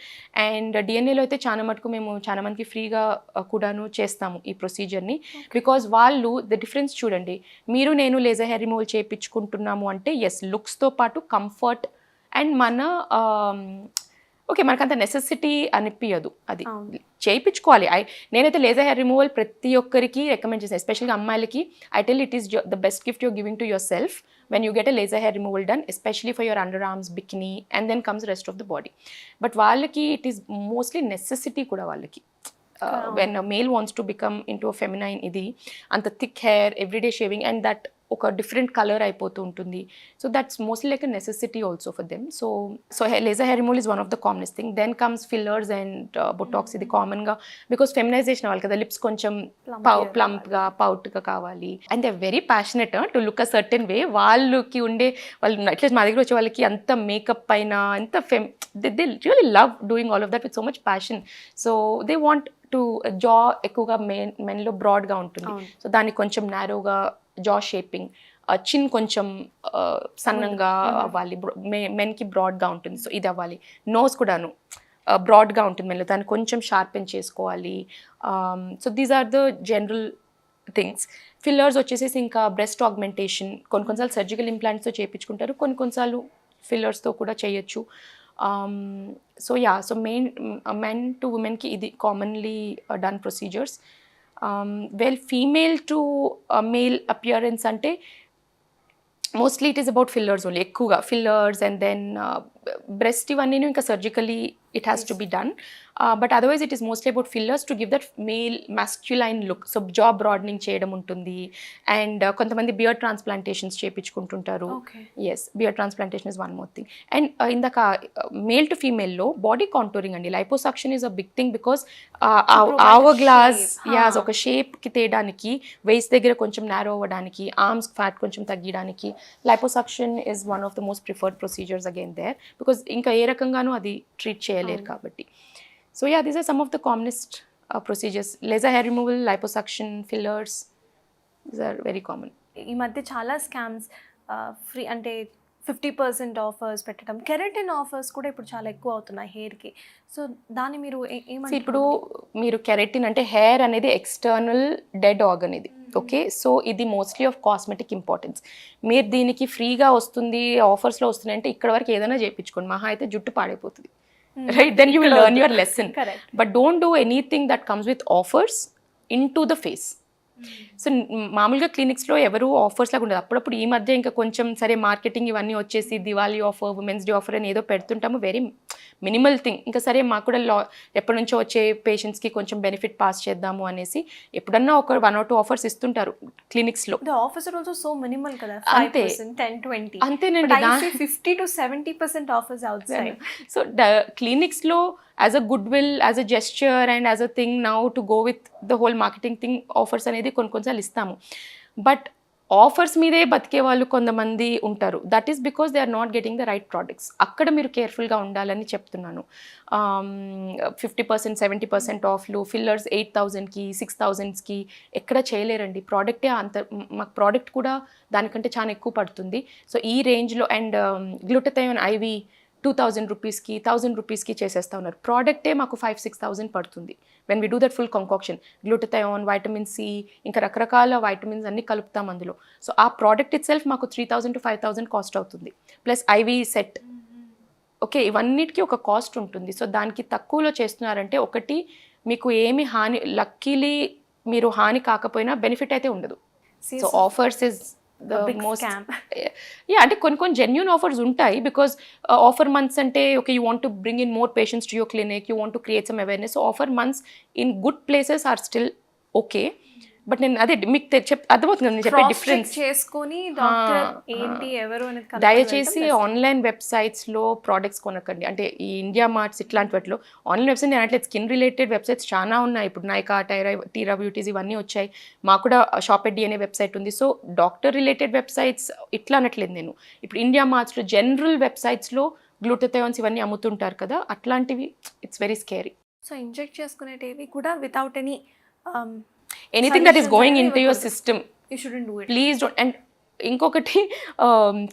S2: And డిఎన్ఏలో అయితే చాలా మటుకు మేము చాలా మందికి ఫ్రీగా కూడాను చేస్తాము ఈ ప్రొసీజర్ని. బికాజ్ వాళ్ళు ద డిఫరెన్స్ చూడండి, మీరు నేను లేజర్ హెయిర్ రిమూవల్ చేయించుకుంటున్నాము అంటే ఎస్ లుక్స్తో పాటు కంఫర్ట్ అండ్ మన ఓకే మనకంత నెసెసిటీ అనిపించదు, అది చేయించుకోవాలి. నేనైతే లేజర్ హెయిర్ రిమూవల్ ప్రతి ఒక్కరికి రికమెండ్ చేస్తాను, ఎస్పెషల్గా అమ్మాయిలకి. I tell it is the best gift you're giving to yourself when you get a laser hair removal done, especially for your underarms, bikini and then comes rest of the body. But వాళ్ళకి it is mostly necessity కూడా వాళ్ళకి. When male wants to become into a feminine, ఇది అంత thick hair, everyday shaving and that ఒక different colour అయిపోతూ ఉంటుంది. So that's mostly like a necessity also for them. So laser hair removal is one of the commonest thing. Then comes fillers and botox. ఇది కామన్గా because feminisation అవ్వాలి కదా, lips కొంచెం ప్లంప్గా పౌట్గా కావాలి. And they are very passionate to look a certain way. వాళ్ళకి ఉండే వాళ్ళు అట్లీస్ట్ మా దగ్గర వచ్చే వాళ్ళకి అంత మేకప్ పైన అంత they really love doing all of that with so much passion. So they want to జా ఎక్కువగా మెన్లో బ్రాడ్గా ఉంటుంది, సో దాన్ని కొంచెం నారోగా జా షేపింగ్, చిన్ కొంచెం సన్నంగా అవ్వాలి, మెన్కి బ్రాడ్గా ఉంటుంది, సో ఇది అవ్వాలి. నోస్ కూడాను బ్రాడ్గా ఉంటుంది మెన్లో, దాన్ని కొంచెం షార్పెన్ చేసుకోవాలి. So these are the general things. Fillers వచ్చేసి ఇంకా బ్రెస్ట్ ఆగ్మెంటేషన్, కొన్నిసార్లు సర్జికల్ ఇంప్లాంట్స్తో చేయించుకుంటారు, కొన్నిసార్లు ఫిల్లర్స్తో కూడా చేయొచ్చు. So yeah, so men to ఉమెన్కి ఇది commonly done procedures. Well female to male appearance అంటే mostly it is about fillers only, ఎక్కువగా ఫిల్లర్స్ అండ్ దెన్ బ్రెస్ట్ ఇవన్నీ ఇంకా surgically it has to be done, but otherwise it is mostly about fillers to give that male masculine look. So jaw broadening చేయడం ఉంటుంది, and కొంతమంది beard transplantations చేయించుకుంటుంటారు. Yes, beard transplantation is one more thing. And ఇందాక male to ఫీమేల్లో body contouring అండి, liposuction is a big thing because hourglass as ఒక షేప్కి తేయడానికి, waste దగ్గర కొంచెం నేరో అవ్వడానికి, ఆర్మ్స్ ఫ్యాట్ కొంచెం తగ్గడానికి liposuction is one of the most preferred procedures again there, because ఇంకా ఏ రకంగానూ అది ట్రీట్ చేయలేరు కాబట్టి. So yeah, these are some of the commonest procedures. Laser hair removal, liposuction, fillers, these are very common.
S1: ఈ మధ్య చాలా స్కామ్స్ ఫ్రీ అంటే 50% ఆఫర్స్ పెట్టడం, కెరటిన్ ఆఫర్స్ కూడా ఇప్పుడు చాలా ఎక్కువ అవుతున్నాయి హెయిర్కి. సో దాన్ని మీరు ఏమంటే
S2: ఇప్పుడు మీరు కెరటిన్ అంటే హెయిర్ అనేది ఎక్స్టర్నల్ డెడ్ ఆర్గన్ ఇది, ఓకే. సో ఇది మోస్ట్లీ ఆఫ్ కాస్మెటిక్ ఇంపార్టెన్స్. మీరు దీనికి ఫ్రీగా వస్తుంది, ఆఫర్స్లో వస్తుంది అంటే ఇక్కడ వరకు ఏదైనా చేయించుకోండి, మహా అయితే జుట్టు పాడైపోతుంది, right? Then you will learn your lesson. But don't do anything that comes with offers into the face. So మామూలుగా క్లినిక్స్లో ఎవరు ఆఫర్స్ లాగా ఉండదు. అప్పుడప్పుడు ఈ మధ్య ఇంకా కొంచెం సరే మార్కెటింగ్ ఇవన్నీ వచ్చేసి Diwali offer, women's day offer అని ఏదో పెడుతుంటాము, వెరీ మినిమల్ థింగ్. ఇంకా సరే మాకు కూడా ఎప్పటి నుంచో వచ్చే పేషెంట్స్కి కొంచెం బెనిఫిట్ పాస్ చేద్దాము అనేసి ఎప్పుడన్నా ఒక 1 or 2 ఆఫర్స్ ఇస్తుంటారు క్లినిక్స్లో.
S1: Offers are also so minimal కదా,
S2: అంతే
S1: 10-20
S2: అంతేనండి.
S1: 50 to 70% offers outside.
S2: So క్లినిక్స్లో as a goodwill, as a gesture and as a thing now to go with the whole marketing thing, offers అనేది కొన్నిసార్లు ఇస్తాము. But offers మీదే బతికే వాళ్ళు కొంతమంది ఉంటారు. That is because they are not getting the right products. అక్కడ మీరు కేర్ఫుల్గా ఉండాలని చెప్తున్నాను. 50%, 70% ఆఫ్లు, ఫిల్లర్స్ 8,000కి 6,000కి ఎక్కడ చేయలేరండి. ప్రోడక్టే అంత, మాకు ప్రోడక్ట్ కూడా దానికంటే చాలా ఎక్కువ పడుతుంది. సో ఈ రేంజ్లో, అండ్ గ్లూటథయోన్ ఐవి 2,000 రూపీస్కి 1,000 రూపీస్కి చేసేస్తా ఉన్నారు. ప్రోడక్టే మాకు 5,000-6,000 పడుతుంది when we do that full concoction. Glutathione, vitamin C, ఇంకా రకరకాల వైటమిన్స్ అన్ని కలుపుతాం అందులో. సో ఆ ప్రోడక్ట్ ఇట్ సెల్ఫ్ మాకు 3,000 to 5,000 కాస్ట్ అవుతుంది, ప్లస్ ఐవి సెట్. ఓకే, ఇవన్నిటికీ ఒక కాస్ట్ ఉంటుంది. సో దానికి తక్కువలో చేస్తున్నారంటే ఒకటి మీకు ఏమి హాని, లక్కీలీ మీరు హాని కాకపోయినా బెనిఫిట్ అయితే ఉండదు. So offers is the most, yeah, అంటే కొన్ని జెన్యూన్ ఆఫర్స్ ఉంటాయి. బికాస్ ఆఫర్ మంత్స్ అంటే okay, you want to bring in more patients to your clinic, you want to create some awareness. So offer months in good places are still okay. But నేను అదే మీకు అర్థమవుతుంది నేను చెప్పే difference
S1: చేసుకొని doctor ఏంటి ఎవరు అనేది.
S2: దయచేసి ఆన్లైన్ వెబ్సైట్స్లో ప్రోడక్ట్స్ కొనకండి. అంటే ఈ ఇండియా మార్ట్స్ ఇట్లాంటి వాటిలో ఆన్లైన్ వెబ్సైట్ నేను అంటే స్కిన్ రిలేటెడ్ వెబ్సైట్స్ చాలా ఉన్నాయి. ఇప్పుడు నైకా, టీరా బ్యూటీస్ ఇవన్నీ వచ్చాయి. మాకు కూడా షాప్ ఎడ్డి అనే వెబ్సైట్ ఉంది. సో డాక్టర్ రిలేటెడ్ వెబ్సైట్స్ ఇట్లా అనట్లేదు నేను. ఇప్పుడు ఇండియా మార్ట్స్లో జనరల్ వెబ్సైట్స్లో గ్లూటథయోన్స్ ఇవన్నీ అమ్ముతుంటారు కదా, అట్లాంటివి it's very scary.
S1: So inject చేసుకునేటివి కూడా without any
S2: anything that is going into your system,
S1: you shouldn't do it.
S2: Please don't. And ఇంకొకటి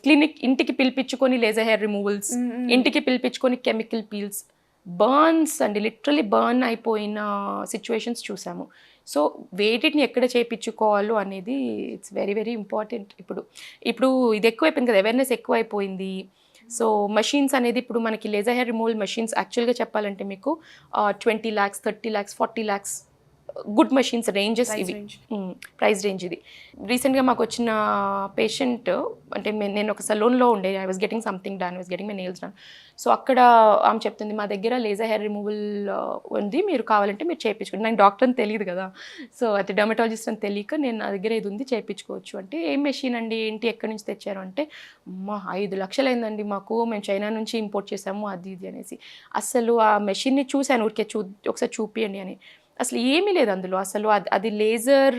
S2: క్లినిక్ ఇంటికి పిలిపించుకొని లేజర్ హెయిర్ రిమూవల్స్, ఇంటికి పిలిపించుకొని కెమికల్ పీల్స్, బర్న్స్ అండి, లిటరలీ బర్న్ అయిపోయిన సిచ్యువేషన్స్ చూసాము. సో వేటిని ఎక్కడ చేయించుకోవాలో అనేది ఇట్స్ వెరీ వెరీ ఇంపార్టెంట్. ఇప్పుడు ఇది ఎక్కువైపోయింది కదా, అవేర్నెస్ ఎక్కువైపోయింది. సో మషీన్స్ అనేది ఇప్పుడు మనకి లేజర్ హెయిర్ రిమూవల్ మషీన్స్ యాక్చువల్గా చెప్పాలంటే మీకు 20 lakhs, 30 lakhs, 40 lakhs good machines ranges ఇవి, ప్రైస్ రేంజ్ ఇది. రీసెంట్గా మాకు వచ్చిన పేషెంట్, అంటే నేను ఒక సలూన్లో ఉండే, I was getting something done, I was getting my nails done. So అక్కడ ఆమె చెప్తుంది, మా దగ్గర లేజర్ హెయిర్ రిమూవల్ ఉంది, మీరు కావాలంటే మీరు చేయించుకోండి. నాకు డాక్టర్ అని తెలియదు కదా, సో అది డర్మటాలజిస్ట్ అని తెలియక నేను నా దగ్గర ఇది ఉంది చేయించుకోవచ్చు అంటే, ఏం మెషిన్ అండి, ఏంటి, ఎక్కడి నుంచి తెచ్చారు అంటే, మా 5 లక్షలు అయిందండి మాకు, మేము చైనా నుంచి ఇంపోర్ట్ చేసాము అది ఇది అనేసి. అసలు ఆ మెషిన్ని చూశాను, ఊరికే ఒకసారి చూపియండి అని. అసలు ఏమీ లేదు అందులో. అసలు అది లేజర్,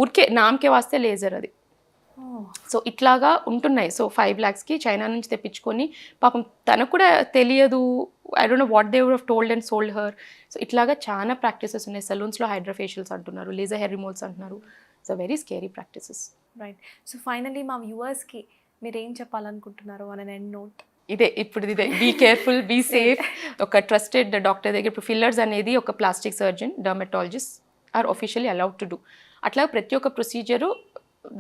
S2: ఊరికే నామకే వాస్తే లేజర్ అది. సో ఇట్లాగా ఉంటున్నాయి. సో 5 lakhsకి చైనా నుంచి తెప్పించుకొని, పాపం తనకు కూడా తెలియదు, I don't know what they would have told and sold her. So ఇట్లాగా చాలా ప్రాక్టీసెస్ ఉన్నాయి. సలూన్స్లో హైడ్రోఫేషియల్స్ అంటున్నారు, లేజర్ హెయిర్ రిమూవల్స్ అంటున్నారు. So very scary practices.
S1: Right. So finally మా వ్యూవర్స్కి మీరు ఏం చెప్పాలనుకుంటున్నారు ఆన్ అన్ ఎండ్ నోట్?
S2: ఇదే బీ కేర్ఫుల్, బీ సేఫ్. ఒక ట్రస్టెడ్ డాక్టర్ దగ్గర, ఇప్పుడు ఫిల్లర్స్ అనేది ఒక plastic surgeon, dermatologist are officially allowed to do. అట్లా ప్రతి ఒక్క ప్రొసీజరు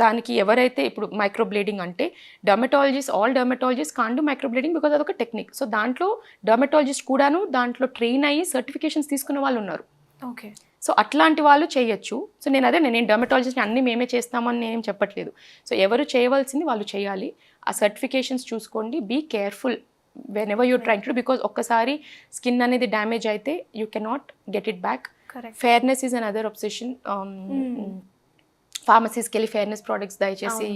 S2: దానికి ఎవరైతే, ఇప్పుడు మైక్రోబ్లేడింగ్ అంటే all dermatologist can do microblading because అదొక టెక్నిక్. సో దాంట్లో డర్మటాలజిస్ట్ కూడాను దాంట్లో ట్రైన్ అయ్యి సర్టిఫికేషన్స్ తీసుకున్న వాళ్ళు ఉన్నారు.
S1: ఓకే.
S2: సో అట్లాంటి వాళ్ళు చేయొచ్చు. సో నేను డర్మటాలజిస్ట్ని అన్నీ మేమే చేస్తామని నేనేం చెప్పట్లేదు. సో ఎవరు చేయవలసింది వాళ్ళు చేయాలి. ఆ సర్టిఫికేషన్స్ చూసుకోండి, be careful whenever you're trying to, because ఒక్కసారి స్కిన్ అనేది డ్యామేజ్ అయితే you cannot get it back.
S1: Correct.
S2: Fairness is another obsession. ఫార్మసీస్కి వెళ్ళి ఫేర్నెస్ ప్రోడక్ట్స్ దయచేసి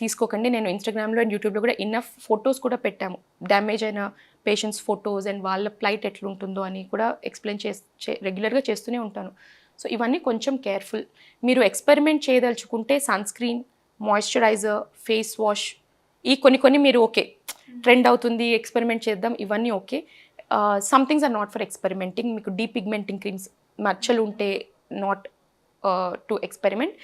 S2: తీసుకోకండి. నేను ఇన్స్టాగ్రామ్లో అండ్ యూట్యూబ్లో కూడా ఇన్నఫ్ ఫొటోస్ కూడా పెట్టాము, డ్యామేజ్ అయిన పేషెంట్స్ ఫొటోస్ అండ్ వాళ్ళ ప్లైట్ ఎట్లుంటుందో అని కూడా ఎక్స్ప్లెయిన్ రెగ్యులర్గా చేస్తూనే ఉంటాను. సో ఇవన్నీ కొంచెం కేర్ఫుల్. మీరు ఎక్స్పెరిమెంట్ చేయదలుచుకుంటే sunscreen, moisturiser, face wash, ఈ కొన్ని మీరు ఓకే ట్రెండ్ అవుతుంది ఎక్స్పెరిమెంట్ చేద్దాం, ఇవన్నీ okay. Some things are not for experimenting. మీకు డీపిగ్మెంటింగ్ క్రీమ్స్ మచ్చలు ఉంటే not to experiment,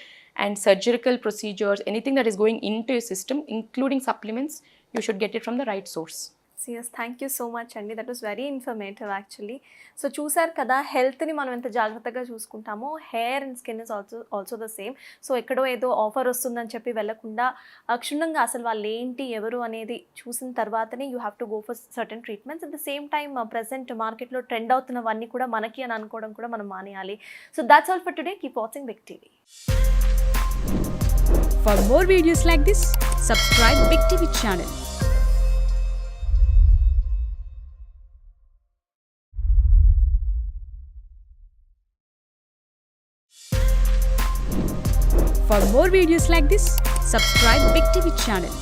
S2: and surgical procedures, anything that is going into your system including supplements, you should get it from the right source.
S1: CS, thank you so much అండి. That was very informative actually. So చూసారు కదా, హెల్త్ని మనం ఎంత జాగ్రత్తగా చూసుకుంటామో hair and skin is also the same. So ఎక్కడో ఏదో ఆఫర్ వస్తుందని చెప్పి వెళ్ళకుండా క్షుణ్ణంగా అసలు వాళ్ళు ఏంటి ఎవరు అనేది చూసిన తర్వాతనే you have to go for certain treatments. At the same time present మార్కెట్లో ట్రెండ్ అవుతున్నవన్నీ కూడా మనకి అని అనుకోవడం కూడా మనం మానేయాలి. So that's all for today. Keep watching big TV.
S3: For more videos like this, subscribe Big TV channel. For more videos like this, subscribe Big TV channel.